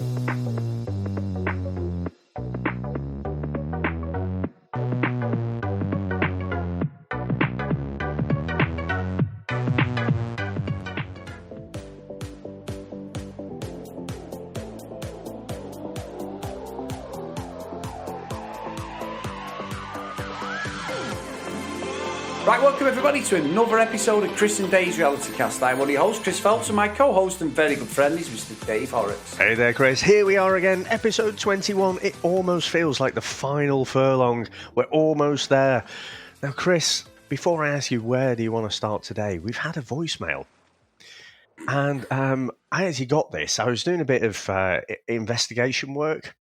Right, welcome everybody to another episode of Chris and Dave's Reality Cast. I'm one of your hosts, Chris Phelps, and my co-host and very good friend is Mr. Dave Horrocks. Hey there, Chris. Here we are again, episode 21. It almost feels like the final furlong. We're almost there. Now, Chris, before I ask you where do you want to start today, we've had a voicemail. And I actually got this. I was doing a bit of investigation work.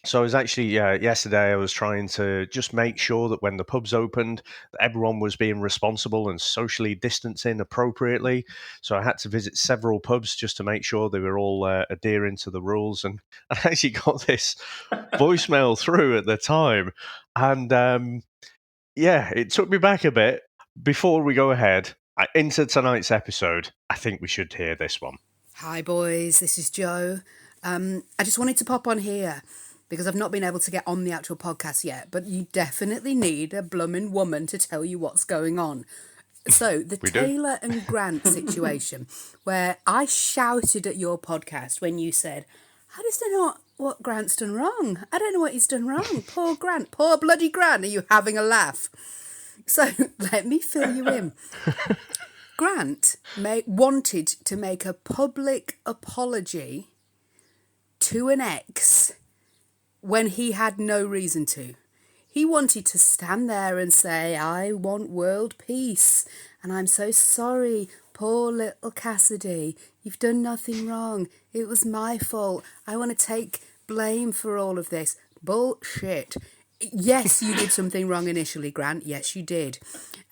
So I was actually, yesterday I was trying to just make sure that when the pubs opened, that everyone was being responsible and socially distancing appropriately. So I had to visit several pubs just to make sure they were all adhering to the rules. And I actually got this voicemail through at the time. And it took me back a bit. Before we go ahead, into tonight's episode, I think we should hear this one. Hi boys, this is Joe. I just wanted to pop on here because I've not been able to get on the actual podcast yet, but you definitely need a blooming woman to tell you what's going on. So, the Taylor and Grant situation, where I shouted at your podcast when you said, I just don't know what Grant's done wrong. I don't know what he's done wrong. Poor Grant. Poor bloody Grant. Are you having a laugh? So, let me fill you in. Grant wanted to make a public apology to an ex when he had no reason to. He wanted to stand there and say, I want world peace, and I'm so sorry, poor little Cassidy. You've done nothing wrong. It was my fault. I want to take blame for all of this. Bullshit. Yes, you did something wrong initially, Grant. Yes, you did.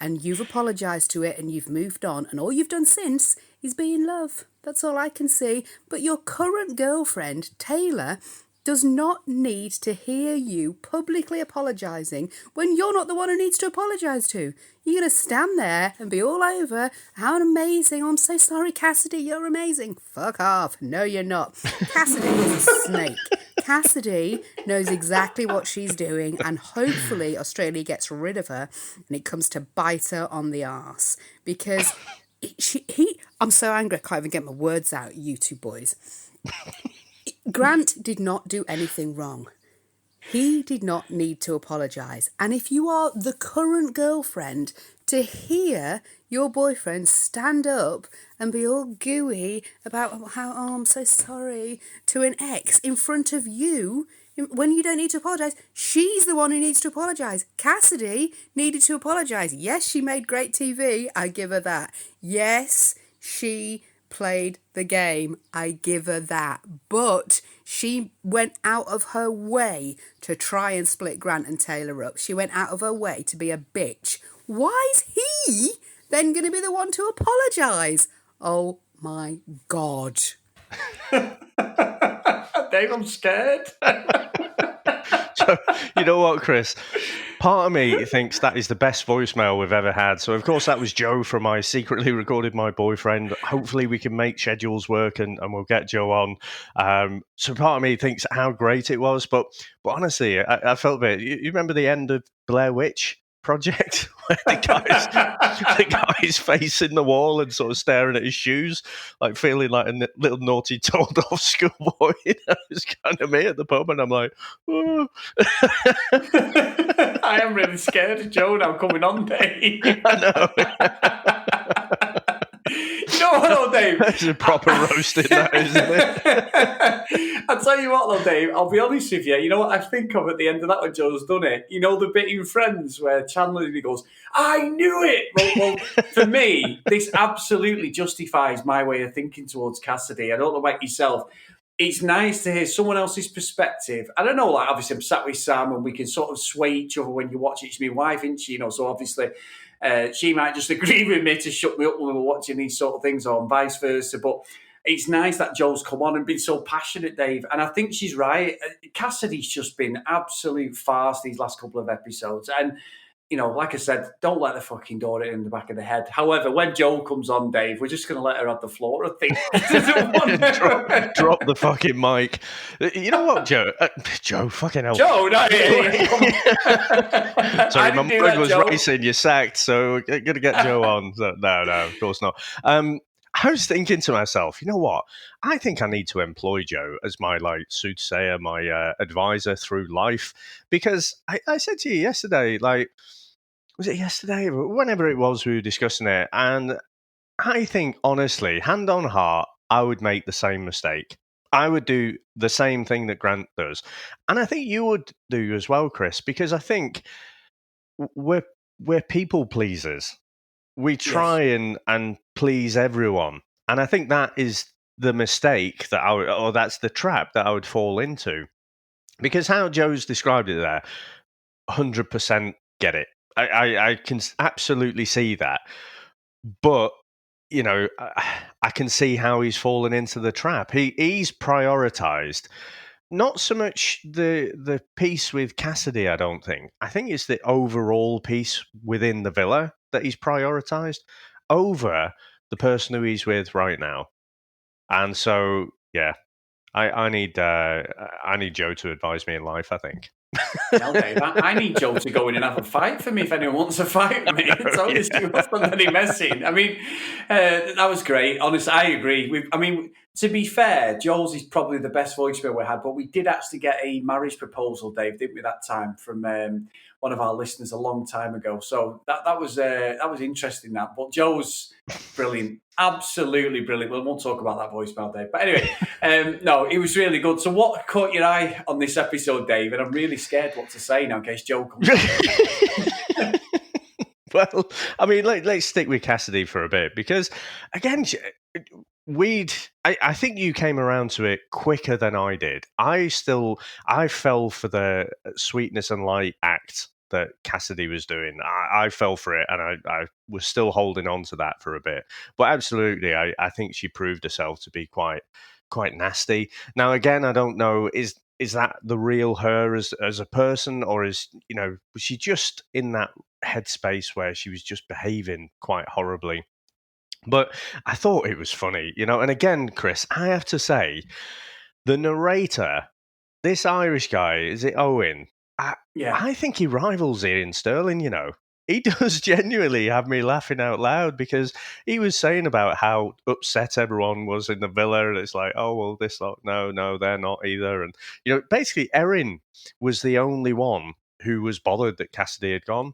And you've apologised to it and you've moved on. And all you've done since is be in love. That's all I can see. But your current girlfriend, Taylor, does not need to hear you publicly apologising when you're not the one who needs to apologise to. You're going to stand there and be all over, how amazing, I'm so sorry, Cassidy, you're amazing. Fuck off. No, you're not. Cassidy is a snake. Cassidy knows exactly what she's doing, and hopefully Australia gets rid of her and it comes to bite her on the arse. Because I'm so angry I can't even get my words out, you two boys. Grant did not do anything wrong. He did not need to apologise. And if you are the current girlfriend, to hear your boyfriend stand up and be all gooey about how, oh, I'm so sorry, to an ex in front of you, when you don't need to apologise, she's the one who needs to apologise. Cassidy needed to apologise. Yes, she made great TV. I give her that. Yes, she played the game. I give her that. But she went out of her way to try and split Grant and Taylor up. She went out of her way to be a bitch. Why is he then going to be the one to apologise? Oh my God. Dave, I'm scared. So, you know what, Chris? Part of me thinks that is the best voicemail we've ever had. So, of course, that was Joe from I Secretly Recorded My Boyfriend. Hopefully, we can make schedules work and we'll get Joe on. So, part of me thinks how great it was. But honestly, I felt a bit. You remember the end of Blair Witch Project, where the guy's facing the wall and sort of staring at his shoes, like feeling like a little naughty told off schoolboy. That was kind of me at the pub, and I'm like, oh. I am really scared of Joe now coming on, Dave. I know. You know what, though, Dave? That's a proper roasting, that, isn't it? I'll tell you what, though, Dave, I'll be honest with you. You know what I think of at the end of that when Joe's done it? You know the bit in Friends where Chandler goes, I knew it! Well, for me, this absolutely justifies my way of thinking towards Cassidy. I don't know about yourself. It's nice to hear someone else's perspective. I don't know, like, obviously I'm sat with Sam and we can sort of sway each other when you watch it. It's my wife, isn't she? You know, so obviously she might just agree with me to shut me up when we're watching these sort of things, or vice versa. But it's nice that Joe's come on and been so passionate, Dave. And I think she's right. Cassidy's just been absolute farce these last couple of episodes. And like I said, don't let the fucking door in the back of the head. However, when Joe comes on, Dave, we're just going to let her have the floor, I think. drop the fucking mic. You know what, Joe? Joe, fucking hell. Joe, no, Sorry, my mind was racing. You're sacked, so we're going to get Joe on. So, no, of course not. I was thinking to myself, you know what? I think I need to employ Joe as my soothsayer, my advisor through life, because I said to you yesterday, was it yesterday? Whenever it was, we were discussing it, and I think honestly, hand on heart, I would make the same mistake. I would do the same thing that Grant does, and I think you would do as well, Chris, because I think we're people pleasers. We try and please everyone. And I think that is the mistake or that's the trap that I would fall into. Because how Joe's described it there, 100% get it. I can absolutely see that. But, I can see how he's fallen into the trap. He's prioritized not so much the piece with Cassidy, I don't think. I think it's the overall piece within the villa that he's prioritized over the person who he's with right now. And so, yeah, I need Joe to advise me in life, I think. Well, Dave, I need Joe to go in and have a fight for me if anyone wants to fight with me. It's always too often that he messing. I mean, that was great. Honestly, I agree. To be fair, Joel's is probably the best voicemail we had, but we did actually get a marriage proposal, Dave, didn't we, that time, from one of our listeners a long time ago. So that was interesting, that. But Joe's brilliant. Absolutely brilliant. We won't talk about that voicemail, Dave. But anyway, no, it was really good. So what caught your eye on this episode, Dave? And I'm really scared what to say now in case Joe comes on. Well, I mean, let's stick with Cassidy for a bit because, again, I think you came around to it quicker than I did. I fell for the sweetness and light act that Cassidy was doing. I fell for it, and I was still holding on to that for a bit. But absolutely, I think she proved herself to be quite nasty. Now, again, I don't know, is that the real her as a person, or was she just in that headspace where she was just behaving quite horribly? But I thought it was funny, and again, Chris, I have to say, the narrator, this Irish guy, is it Owen? I think he rivals Ian Sterling, He does genuinely have me laughing out loud because he was saying about how upset everyone was in the villa, and it's like, oh, well, this lot, no, they're not either. And, basically Erin was the only one who was bothered that Cassidy had gone.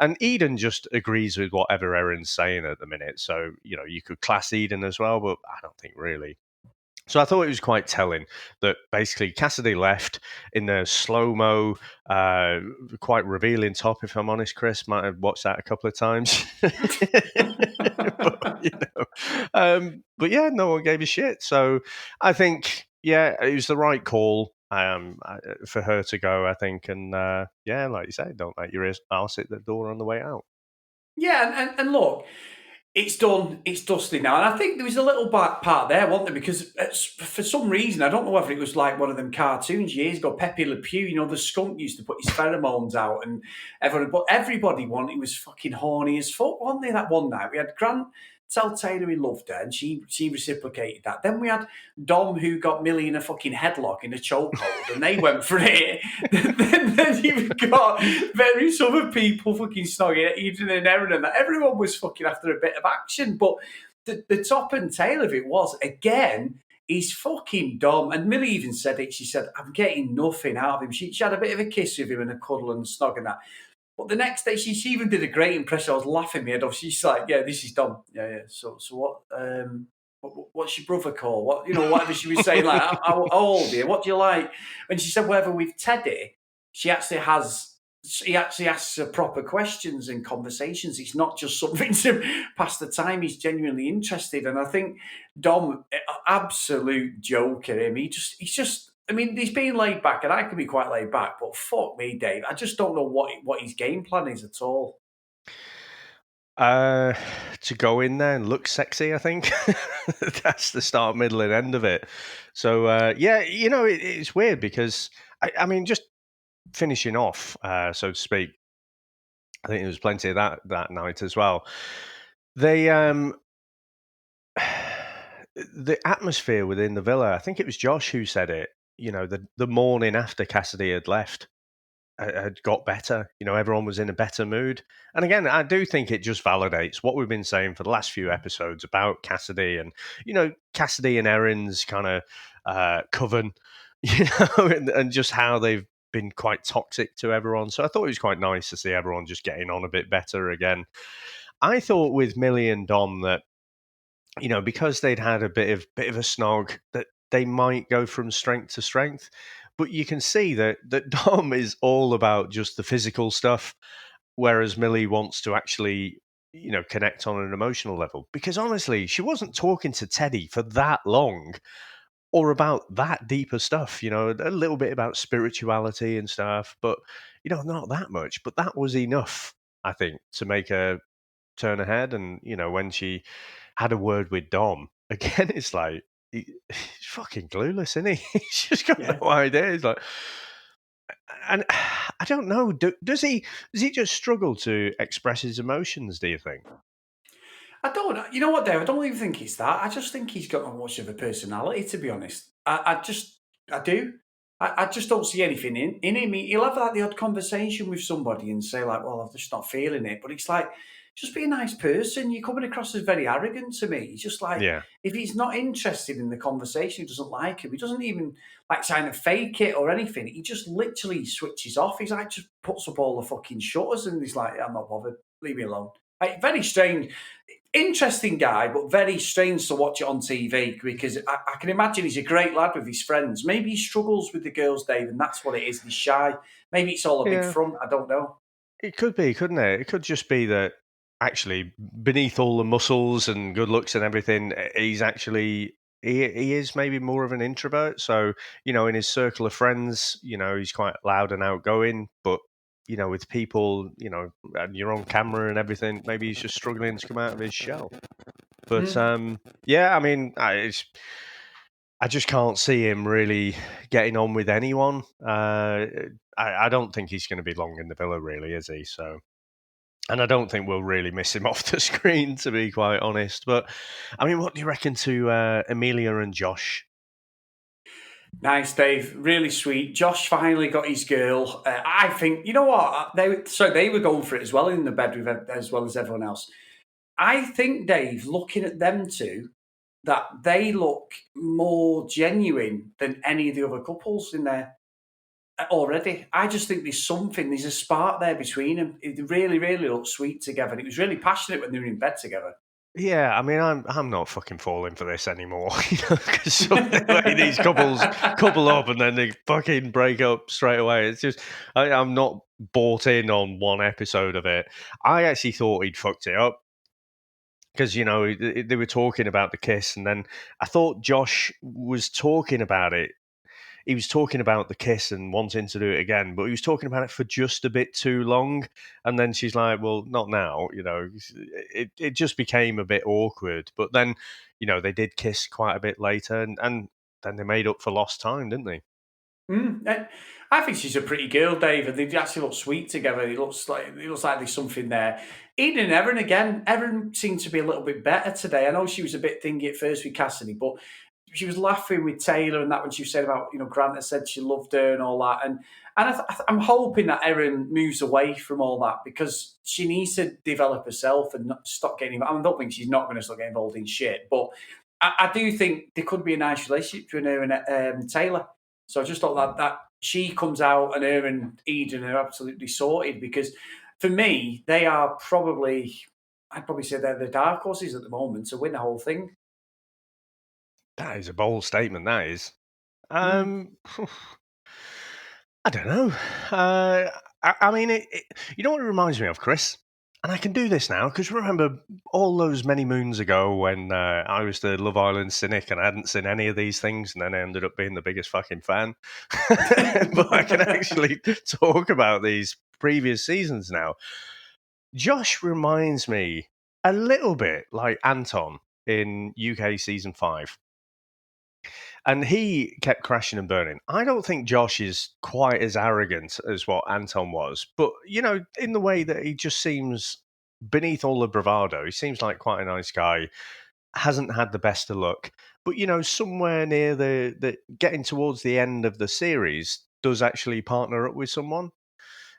And Eden just agrees with whatever Erin's saying at the minute. So, you could class Eden as well, but I don't think really. So I thought it was quite telling that basically Cassidy left in the slow-mo, quite revealing top, if I'm honest, Chris. Might have watched that a couple of times. But yeah, no one gave a shit. So I think, it was the right call for her to go, I think. And like you say, don't let your arse hit the door on the way out. Yeah, and look, it's done. It's dusty now. And I think there was a little part there, wasn't there? Because for some reason, I don't know whether it was like one of them cartoons years ago, Pepe Le Pew, the skunk used to put his pheromones out, and everybody wanted, he was fucking horny as fuck, wasn't they, that one night? We had Grant tell Taylor he loved her, and she reciprocated that. Then we had Dom, who got Millie in a fucking headlock in a chokehold, and they went for it. then you've got various other people fucking snogging at Eden and Erin, and that. Everyone was fucking after a bit of action. But the top and tail of it was, again, he's fucking dumb. And Millie even said it. She said, I'm getting nothing out of him. She had a bit of a kiss with him and a cuddle and snog and that. But the next day, she even did a great impression. I was laughing my head off. She's like, "Yeah, this is Dom. Yeah. So what? What's your brother called? Whatever she was saying, like, how old are you? What do you like?" And she said, "Whether with Teddy, he actually asks her proper questions and conversations. It's not just something to pass the time. He's genuinely interested." And I think Dom, absolute joker. He's just. I mean, he's being laid back, and I can be quite laid back, but fuck me, Dave. I just don't know what his game plan is at all. To go in there and look sexy, I think. That's the start, middle, and end of it. So, it's weird because, I mean, just finishing off, so to speak, think there was plenty of that night as well. They the atmosphere within the villa, I think it was Josh who said it, the morning after Cassidy had left had got better. Everyone was in a better mood. And again, I do think it just validates what we've been saying for the last few episodes about Cassidy and, Cassidy and Erin's kind of coven, and just how they've been quite toxic to everyone. So I thought it was quite nice to see everyone just getting on a bit better again. I thought with Millie and Dom that, because they'd had a bit of a snog, that they might go from strength to strength. But you can see that Dom is all about just the physical stuff, whereas Millie wants to actually, connect on an emotional level. Because honestly, she wasn't talking to Teddy for that long or about that deeper stuff, a little bit about spirituality and stuff, but, not that much. But that was enough, I think, to make her turn ahead. And, when she had a word with Dom, again, it's like, he's fucking clueless, isn't he? He's just got no idea. He's like, and I don't know. Does he just struggle to express his emotions? Do you think? I don't. You know what, Dave? I don't even think it's that. I just think he's got not much of a personality, to be honest. I do. I just don't see anything in him. He'll have like the odd conversation with somebody and say like, "Well, I'm just not feeling it." But it's like, just be a nice person. You're coming across as very arrogant to me. He's just like, Yeah. if he's not interested in the conversation, he doesn't like it. He doesn't even like trying to fake it or anything. He just literally switches off. He's like, just puts up all the fucking shutters and he's like, "I'm not bothered. Leave me alone." Like, very strange. Interesting guy, but very strange to watch it on TV because I can imagine he's a great lad with his friends. Maybe he struggles with the girls, Dave, and that's what it is. He's shy. Maybe it's all a big Yeah. front. I don't know. It could be, couldn't it? It could just be that actually beneath all the muscles and good looks and everything, he's actually he is maybe more of an introvert. So, in his circle of friends, he's quite loud and outgoing, but with people, and you're on camera and everything, maybe he's just struggling to come out of his shell. But yeah, I mean, I just can't see him really getting on with anyone. I don't think he's going to be long in the villa, really, is he? So, and I don't think we'll really miss him off the screen, to be quite honest. But I mean, what do you reckon to Amelia and Josh? Nice, Dave. Really sweet. Josh finally got his girl. I think, you know what? They were going for it as well in the bed with as well as everyone else. I think, Dave, looking at them two, that they look more genuine than any of the other couples in there already. I just think there's a spark there between them. It really, really looked sweet together. And it was really passionate when they were in bed together. Yeah, I mean, I'm not fucking falling for this anymore, because the way these couples couple up and then they fucking break up straight away. It's just I'm not bought in on one episode of it. I actually thought he'd fucked it up because they were talking about the kiss, and then I thought Josh was talking about it. He was talking about the kiss and wanting to do it again, but he was talking about it for just a bit too long. And then she's like, well, not now, it just became a bit awkward. But then, they did kiss quite a bit later and then they made up for lost time, didn't they? I think she's a pretty girl, Dave, and they actually look sweet together. It looks like there's something there. Eden and Erin again. Erin seemed to be a little bit better today. I know she was a bit thingy at first with Cassidy, but she was laughing with Taylor and that when she said about Grant had said she loved her and all that. And I'm hoping that Erin moves away from all that because she needs to develop herself and not stop getting. I don't think she's not going to start getting involved in shit, but I do think there could be a nice relationship between her and Taylor. So I just thought that she comes out and her and Eden are absolutely sorted because for me, they are I'd probably say they're the dark horses at the moment to win the whole thing. That is a bold statement, that is. I don't know. I mean, you know what it reminds me of, Chris? And I can do this now because remember all those many moons ago when I was the Love Island cynic and I hadn't seen any of these things, and then I ended up being the biggest fucking fan. But I can actually talk about these previous seasons now. Josh reminds me a little bit like Anton in UK season 5. And he kept crashing and burning. I don't think Josh is quite as arrogant as what Anton was, but, in the way that he just seems, beneath all the bravado, he seems like quite a nice guy, hasn't had the best of luck. But, somewhere near the getting towards the end of the series, does actually partner up with someone.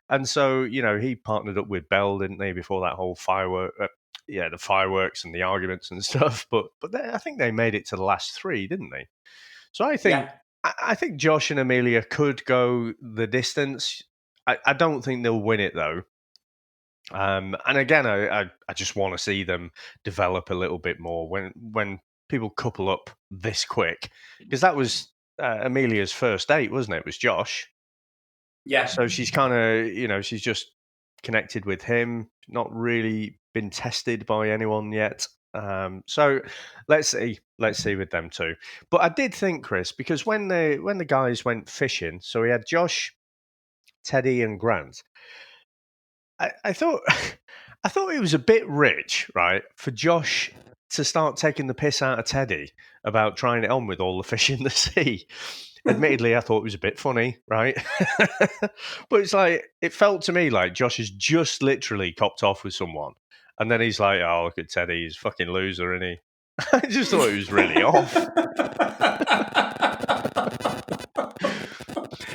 And so, he partnered up with Belle, didn't they, before that whole the fireworks and the arguments and stuff. But I think they made it to the last three, didn't they? So I think Josh and Amelia could go the distance. I don't think they'll win it though. And again, I just want to see them develop a little bit more when people couple up this quick, because that was Amelia's first date, wasn't it? It was Josh. Yeah. So she's kind of, she's just connected with him, not really been tested by anyone yet. So let's see with them too. But I did think, Chris, because when the guys went fishing, so we had Josh, Teddy, and Grant. I thought it was a bit rich, right, for Josh to start taking the piss out of Teddy about trying it on with all the fish in the sea. Admittedly, I thought it was a bit funny, right? But it's like, it felt to me like Josh has just literally copped off with someone. And then he's like, oh, look at Teddy, he's a fucking loser, isn't he? I just thought it was really off.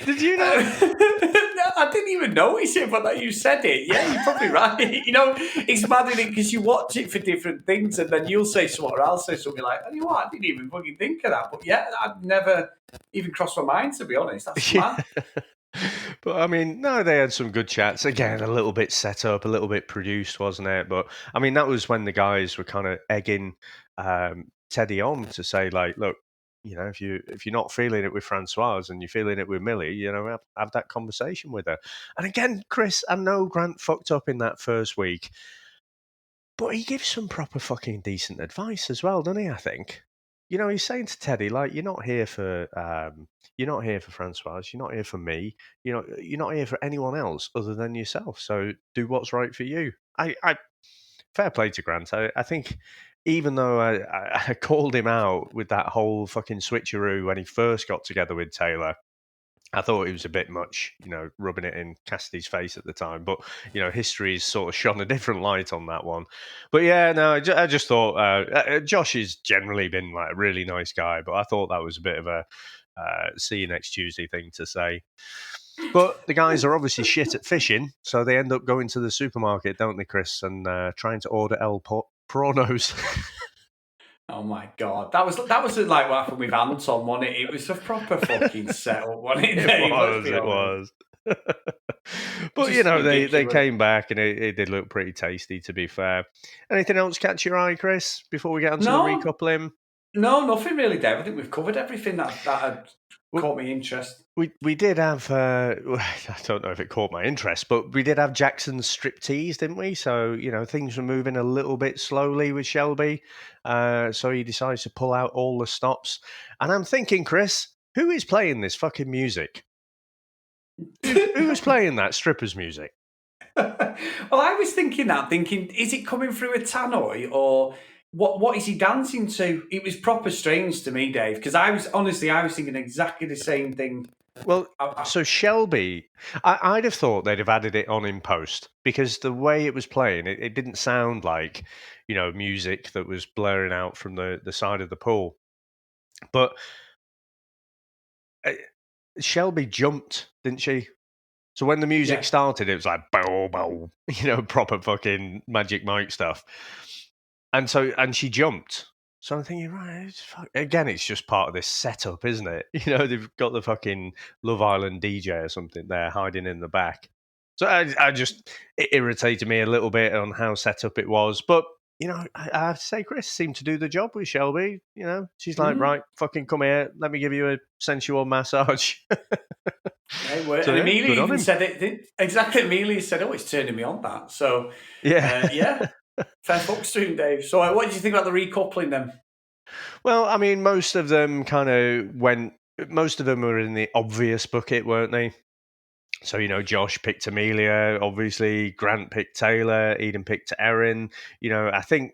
Did you know? No, I didn't even notice it, but like you said it. Yeah, you're probably right. It's mad in it because you watch it for different things, and then you'll say something, or I'll say something like, "You know what? I didn't even fucking think of that." But yeah, I'd never even crossed my mind, to be honest. That's mad. But I mean, no, they had some good chats. Again, a little bit set up, a little bit produced, wasn't it? But I mean, that was when the guys were kind of egging Teddy on to say, like, look, if you're not feeling it with Francoise and you're feeling it with Millie, have that conversation with her. And again, Chris, I know Grant fucked up in that first week, but he gives some proper fucking decent advice as well, doesn't he? I think. He's saying to Teddy, like, you're not here for Francoise, you're not here for me, you're not here for anyone else other than yourself. So do what's right for you. I fair play to Grant. I think, even though I called him out with that whole fucking switcheroo when he first got together with Taylor, I thought it was a bit much, rubbing it in Cassidy's face at the time. But, history's sort of shone a different light on that one. But yeah, no, I just thought Josh has generally been like a really nice guy, but I thought that was a bit of a see you next Tuesday thing to say. But the guys are obviously shit at fishing, so they end up going to the supermarket, don't they, Chris, and trying to order El Pronos. Oh my god, that was like what happened with Anton, wasn't it? It was a proper fucking setup, wasn't it? It was. But they came back and it did look pretty tasty, to be fair. Anything else catch your eye, Chris, before we get onto the recoupling? No, nothing really, Dave. I think we've covered everything that had caught my interest. We did have, I don't know if it caught my interest, but we did have Jackson's striptease, didn't we? So, things were moving a little bit slowly with Shelby. So he decides to pull out all the stops. And I'm thinking, Chris, who is playing this fucking music? Who is playing that stripper's music? Well, I was thinking, is it coming through a tannoy or what is he dancing to? It was proper strange to me, Dave, because I was thinking exactly the same thing. Well, so Shelby, I'd have thought they'd have added it on in post, because the way it was playing, it didn't sound like, music that was blaring out from the side of the pool. But Shelby jumped, didn't she? So when the music started, it was like, bow, bow, proper fucking Magic Mike stuff. And she jumped. So I'm thinking, right, again, it's just part of this setup, isn't it? They've got the fucking Love Island DJ or something there hiding in the back. So it irritated me a little bit on how set up it was. But, I have to say, Chris seemed to do the job with Shelby. She's like, right, fucking come here. Let me give you a sensual massage. And Amelia even said it. Exactly, Amelia said, oh, it's turning me on, that. So, yeah. Fair fucks to him, Dave. So what did you think about the recoupling then? Well, I mean, most of them were in the obvious bucket, weren't they? So, Josh picked Amelia, obviously, Grant picked Taylor, Eden picked Erin. I think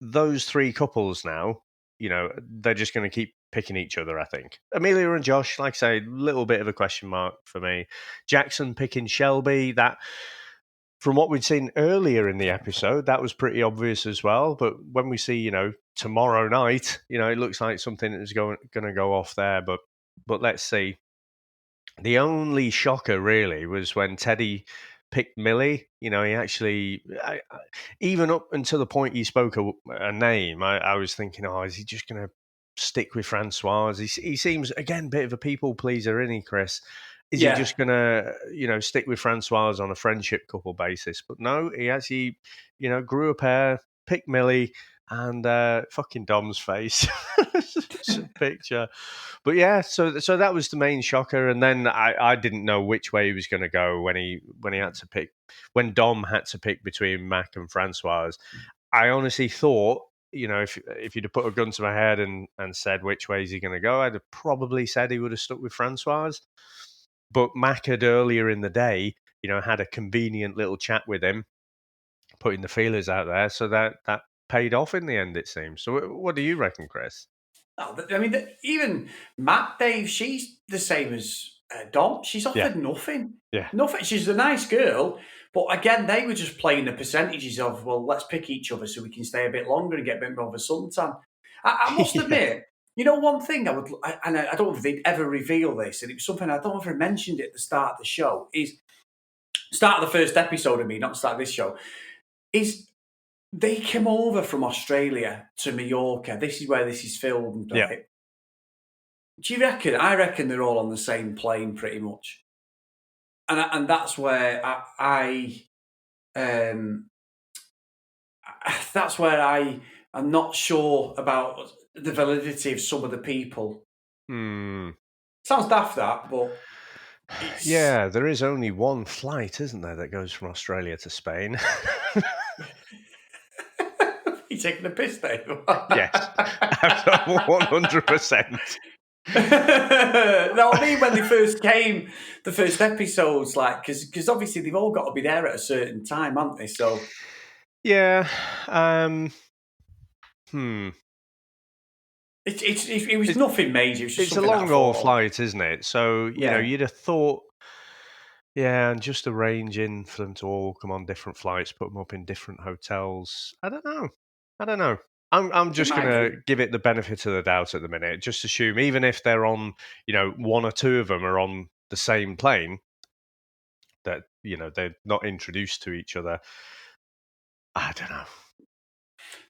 those three couples now, they're just going to keep picking each other, I think. Amelia and Josh, like I say, a little bit of a question mark for me. Jackson picking Shelby, that, from what we'd seen earlier in the episode, that was pretty obvious as well. But when we see, tomorrow night, it looks like something is going to go off there. But let's see. The only shocker really was when Teddy picked Millie. He actually, even up until the point he spoke a name, I was thinking, oh, is he just going to stick with Francoise? He seems, again, a bit of a people pleaser, isn't he, Chris? Is he just going to, stick with Francoise on a friendship couple basis? But no, he actually, grew a pair, picked Millie, and fucking Dom's face. It's a picture. But yeah, so that was the main shocker. And then I didn't know which way he was going to go when he had to pick, when Dom had to pick between Mac and Francoise. I honestly thought, if you'd have put a gun to my head and said which way is he going to go, I'd have probably said he would have stuck with Francoise. But Mac had earlier in the day, had a convenient little chat with him, putting the feelers out there. So that paid off in the end, it seems. So what do you reckon, Chris? Oh, I mean, even Matt, Dave, she's the same as Dom. She's offered nothing. Yeah. Nothing. She's a nice girl. But again, they were just playing the percentages of, well, let's pick each other so we can stay a bit longer and get a bit more of a suntan. I must admit, one thing I don't know if they'd ever reveal this, and it was something I don't know if I mentioned it at the start of the show, is start of the first episode of me, not the start of this show, is they came over from Australia to Mallorca. This is where this is filmed, right? Yeah. Do you reckon? I reckon they're all on the same plane pretty much. And that's where that's where I'm not sure about the validity of some of the people. Sounds daft, that, but yeah, there is only one flight, isn't there, that goes from Australia to Spain? You taking a piss, Dave? Yes, 100%. No, I mean, when they first came, the first episodes, like, because obviously they've all got to be there at a certain time, haven't they? So, yeah, It was nothing major. It was just it's a long haul flight, isn't it? So you'd have thought, and just arranging for them to all come on different flights, put them up in different hotels. I don't know. I'm just going to give it the benefit of the doubt at the minute. Just assume, even if they're on, one or two of them are on the same plane, that, they're not introduced to each other. I don't know.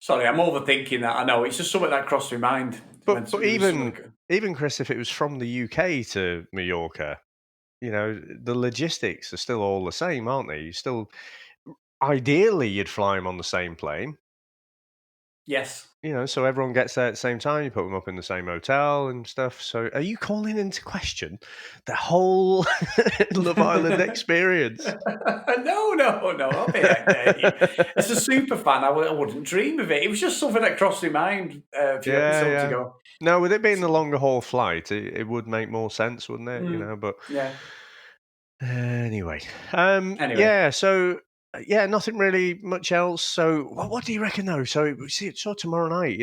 Sorry, I'm overthinking that. I know. It's just something that crossed my mind. But even, Chris, if it was from the UK to Mallorca, the logistics are still all the same, aren't they? Ideally, you'd fly them on the same plane. Yes. So everyone gets there at the same time. You put them up in the same hotel and stuff. So are you calling into question the whole Love Island experience? No. I'll be As a super fan, I wouldn't dream of it. It was just something that crossed my mind a few episodes ago. No, with it being the longer haul flight, it would make more sense, wouldn't it? But yeah. Anyway. Yeah, so... Yeah, nothing really much else. So, what do you reckon, though? So, we see it tomorrow night.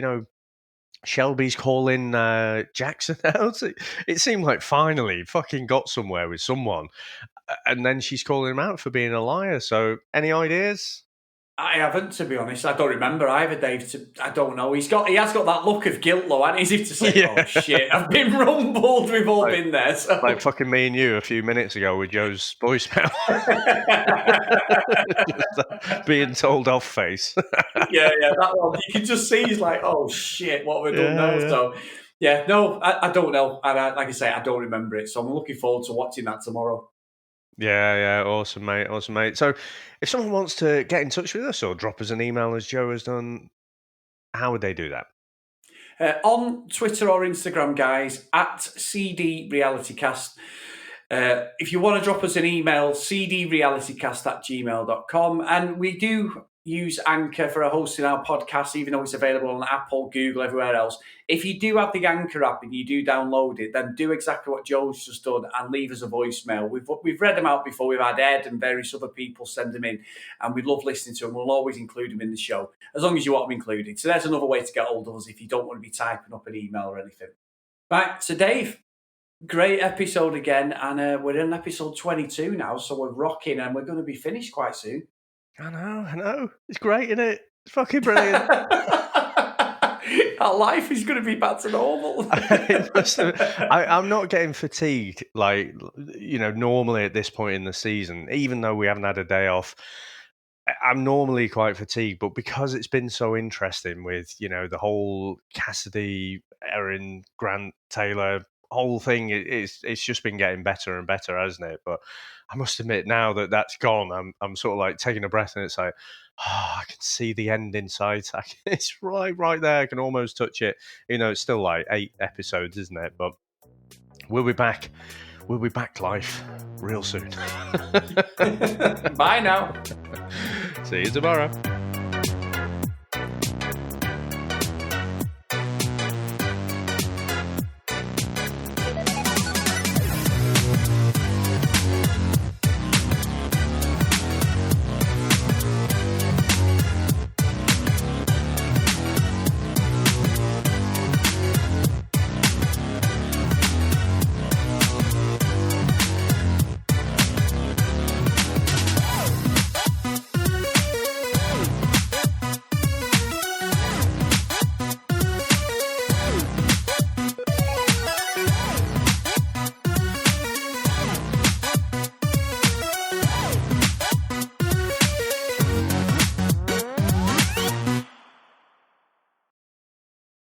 Shelby's calling Jackson out. It seemed like finally fucking got somewhere with someone, and then she's calling him out for being a liar. So, any ideas? I haven't, to be honest. I don't remember either, Dave. I don't know. He has got that look of guilt, though, hasn't he? To say, oh shit, I've been rumbled. We've all been there. So. Like fucking me and you a few minutes ago with Joe's voicemail. Just, being told off face. yeah, that one. You can just see he's like, oh shit, what have we done now? Yeah. So, yeah, no, I don't know. And like I say, I don't remember it. So I'm looking forward to watching that tomorrow. Yeah, awesome, mate. So, if someone wants to get in touch with us or drop us an email as Joe has done, how would they do that? On Twitter or Instagram, guys, at cdrealitycast. If you want to drop us an email, cdrealitycast@gmail.com. And we do use Anchor for hosting our podcast, even though it's available on Apple, Google, everywhere else. If you do have the Anchor app and you do download it, then do exactly what Joe's just done and leave us a voicemail. We've read them out before. We've had Ed and various other people send them in, and we love listening to them. We'll always include them in the show, as long as you want them included. So there's another way to get hold of us if you don't want to be typing up an email or anything. Right, so Dave, great episode again, and we're in episode 22 now, so we're rocking, and we're going to be finished quite soon. I know. It's great, isn't it? It's fucking brilliant. Our life is going to be back to normal. I'm not getting fatigued like, normally at this point in the season, even though we haven't had a day off. I'm normally quite fatigued, but because it's been so interesting with, the whole Cassidy, Erin, Grant, Taylor whole thing, it's just been getting better and better, hasn't it? But I must admit, now that that's gone, I'm sort of like taking a breath, and it's like, I can see the end in sight. It's right there. I can almost touch it. It's still like 8 episodes, isn't it? But we'll be back. We'll be back live real soon. Bye now. See you tomorrow.